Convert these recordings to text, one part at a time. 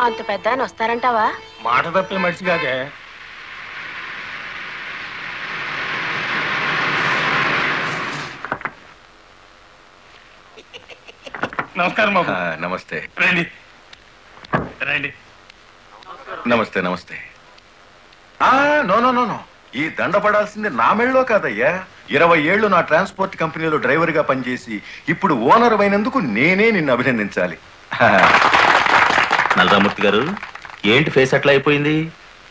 అంత పెద్ద ఆయన వస్తారంటావా? మాట తప్పే మనిషి కాదే. నమస్కారం బాబు. నమస్తే. రండి రండి. నమస్తే నమస్తే. నో నో నో నో, ఈ దండ పడాల్సింది నా మెళ్ళలో కాదయ్యా. 20 ఏళ్లు నా ట్రాన్స్పోర్ట్ కంపెనీలో డ్రైవర్ గా పనిచేసి ఇప్పుడు ఓనర్ అయినందుకు నేనే నిన్ను అభినందించాలి. నల్లరామూర్తి గారు, ఏంటి ఫేస్ అట్లా అయిపోయింది?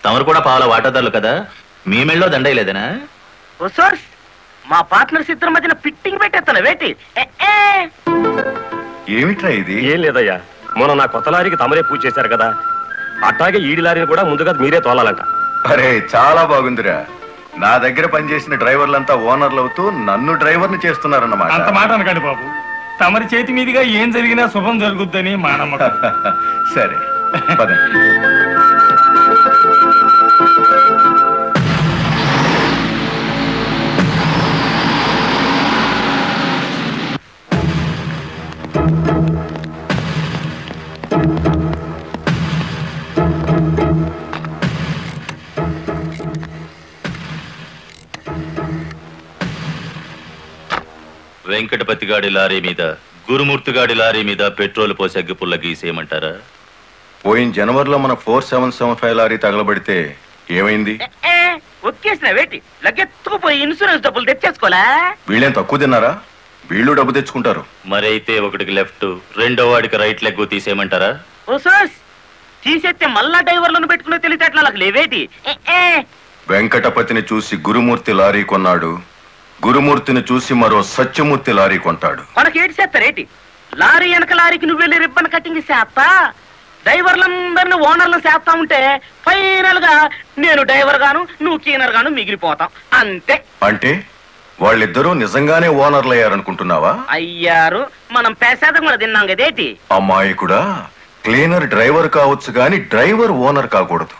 తమరు కూడా పావుల వాటాదారులు కదా, మీ మెళ్ళలో దండయలేదనా? మా పార్ట్నర్స్ ఇద్దరి మధ్యన ఫిట్టింగ్ పెట్టేస్తాను వేటి. ఏమిట్రా ఇది? ఏం లేదయ్యా, మొన్న నా కొత్త లారీకి తమరే పూజ చేశారు కదా, అట్లాగే ఈడి లారీని కూడా ముందుగా మీరే తోలాలంట. అరే చాలా బాగుందిరా. నా దగ్గర పనిచేసిన డ్రైవర్లంతా ఓనర్లు అవుతూ నన్ను డ్రైవర్ని చేస్తున్నారన్నమాట. అంత మాట అనకండి బాబు. తమరి చేతి మీదుగా ఏం జరిగినా శుభం జరుగుద్దని మా నమ్మకం. సరే పదండి. వెంకటపతి గాడి లారీ మీద, గురుమూర్తి గాడి లారీ మీద పెట్రోల్ పోసి అగ్గిపుల్ల గీసేయమంటారా? పోయిన జనవరిలో మన 4775 లారీ తగలబడితే ఏమైంది? ఒక్కేసిన వేటి లగ్గెత్తుకుపోయి ఇన్సూరెన్స్ డబ్బులు తెచ్చేసుకోలే. వీళ్ళేం తక్కువ తిన్నారా? వీళ్ళు డబ్బు తెచ్చుకుంటారు. మరైతే ఒకటికి లెఫ్ట్, రెండో వాడికి రైట్ లెగ్ తీసేయమంటారా? తీసేస్తే మళ్ళా డ్రైవర్లను పెట్టుకునే తెలిసేట్లా లేవేటి. వెంకటపతిని చూసి గురుమూర్తి లారీ కొన్నాడు, గురుమూర్తిని చూసి మరో సత్యమూర్తి లారీ కొంటాడు. మనకేటి చేస్తారేటి? లారీ వెనక లారీకి నువ్వు వెళ్ళి రిబ్బన్ కటింగ్ చేస్తా, డ్రైవర్లందరినీ ఓనర్లు చేస్తా ఉంటే ఫైనల్ గా నేను డ్రైవర్ గాను నువ్వు క్లీనర్ గాను మిగిలిపోతాం అంతే. అంటే వాళ్ళిద్దరూ నిజంగానే ఓనర్లు అయ్యారనుకుంటున్నావా? అయ్యారు, మనం పేసాదం కూడా తిన్నాం కదేటి. అమ్మాయికుడా, క్లీనర్ డ్రైవర్ కావచ్చు గాని డ్రైవర్ ఓనర్ కాకూడదు.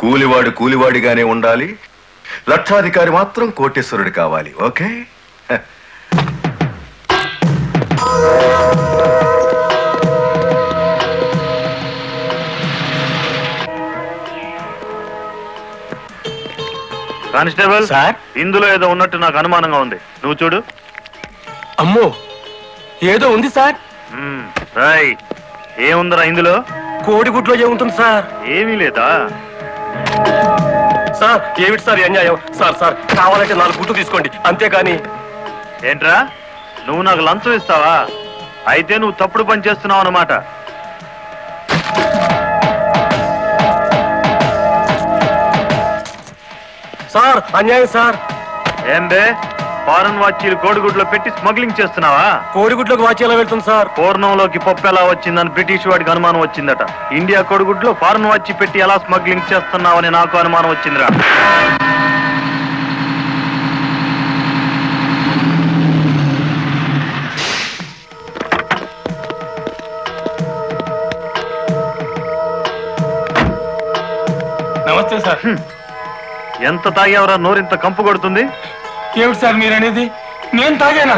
కూలివాడు కూలివాడిగానే ఉండాలి, లక్షాధికారి మాత్రం కోటేశ్వరుడు కావాలి. ఓకే? కానిస్టేబుల్ సార్, ఇందులో ఏదో ఉన్నట్టు నాకు అనుమానంగా ఉంది, నువ్వు చూడు. అమ్మో, ఏదో ఉంది సార్. ఏముందిరా ఇందులో? కోడిగుడ్లో ఏముంటుంది సార్? ఏమీ లేదా సార్? ఏమిటి సార్ అన్యాయం? సార్ సార్ కావాలంటే 4 గుడ్లు తీసుకోండి, అంతేకాని. ఏంట్రా, నువ్వు నాకు లంచం ఇస్తావా? అయితే నువ్వు తప్పుడు పని చేస్తున్నావు అన్నమాట. సార్ అన్యాయం సార్. ఏం బే, ఫారెన్ వాచీలు కోడిగుడ్లో పెట్టి స్మగ్లింగ్ చేస్తున్నావా? కోడిగుడ్లోకి వాచ్ ఎలా వెళ్తుంది సార్? పూర్ణంలోకి పప్పు ఎలా వచ్చిందని బ్రిటిష్ వాడికి అనుమానం వచ్చిందట. ఇండియా కోడిగుడ్లో ఫారెన్ వాచ్ పెట్టి ఎలా స్మగ్లింగ్ చేస్తున్నావని నాకు అనుమానం వచ్చిందిరా. నమస్తే సార్. ఎంత తాగేవరా నోరింత కంపు కొడుతుంది? ఏమిటి సార్ మీరు అనేది? నేను తాగానా?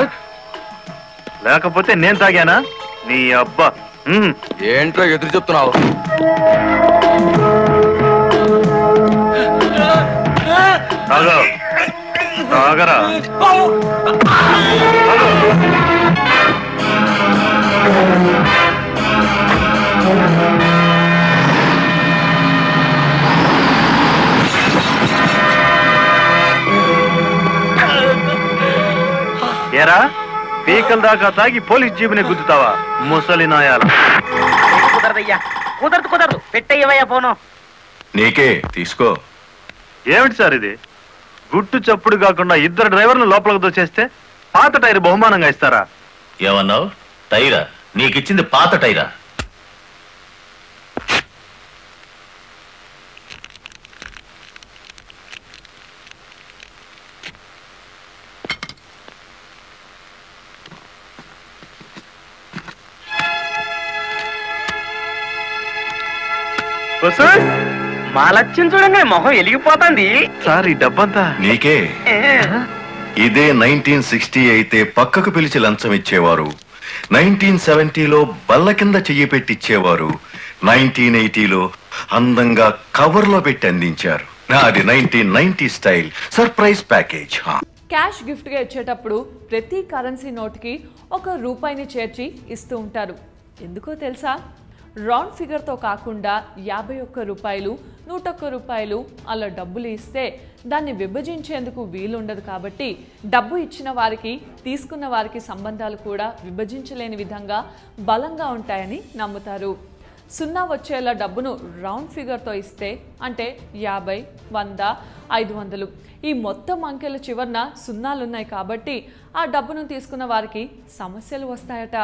లేకపోతే నేను తాగానా? నీ అబ్బా, ఏంట్రా ఎదురు చెప్తున్నావు? తాగరా. ఏరా, పీకల దాకా తాగి పోలీస్ జీబుని గుద్దుతావా ముసలి నాయాల? కుదరదయ్యా, కుదరదు, పెట్టయ్యవయ్యా పోను. నీకే తీసుకో. ఏమిటి సార్ ఇది? గుట్టు చప్పుడు కాకుండా 2 డ్రైవర్లు లోపలికి దోచేస్తే పాత టైర్ బహుమానంగా ఇస్తారా? ఏమన్నావు? టైరా? నీకిచ్చింది పాత టైరా? మా లక్ష్యం చూడంగా మొహం వెలిగిపోతుంది. సార్ ఈ డబ్బంతా నీకే. ఇదే 1960 అయితే పక్కకు పిలిచి లంచం ఇచ్చేవారు, 1970లో బల్ల కింద చెయ్యి పెట్టిచ్చేవారు, 1980లో అందంగా కవర్లో పెట్టి అందించారు. నాది 1990 స్టైల్ సర్ప్రైజ్ ప్యాకేజ్. క్యాష్ గిఫ్ట్గా ఇచ్చేటప్పుడు ప్రతి కరెన్సీ నోట్కి ₹1 చేర్చి ఇస్తూ ఉంటారు. ఎందుకో తెలుసా? రౌండ్ ఫిగర్తో కాకుండా ₹51, ₹101 అలా డబ్బులు ఇస్తే దాన్ని విభజించేందుకు వీలుండదు. కాబట్టి డబ్బు ఇచ్చిన వారికి తీసుకున్న వారికి సంబంధాలు కూడా విభజించలేని విధంగా బలంగా ఉంటాయని నమ్ముతారు. 0 వచ్చేలా డబ్బును రౌండ్ ఫిగర్తో ఇస్తే అంటే 50, 100, 500 ఈ మొత్తం అంకెల చివరన 0లున్నాయి కాబట్టి ఆ డబ్బును తీసుకున్న వారికి సమస్యలు వస్తాయట.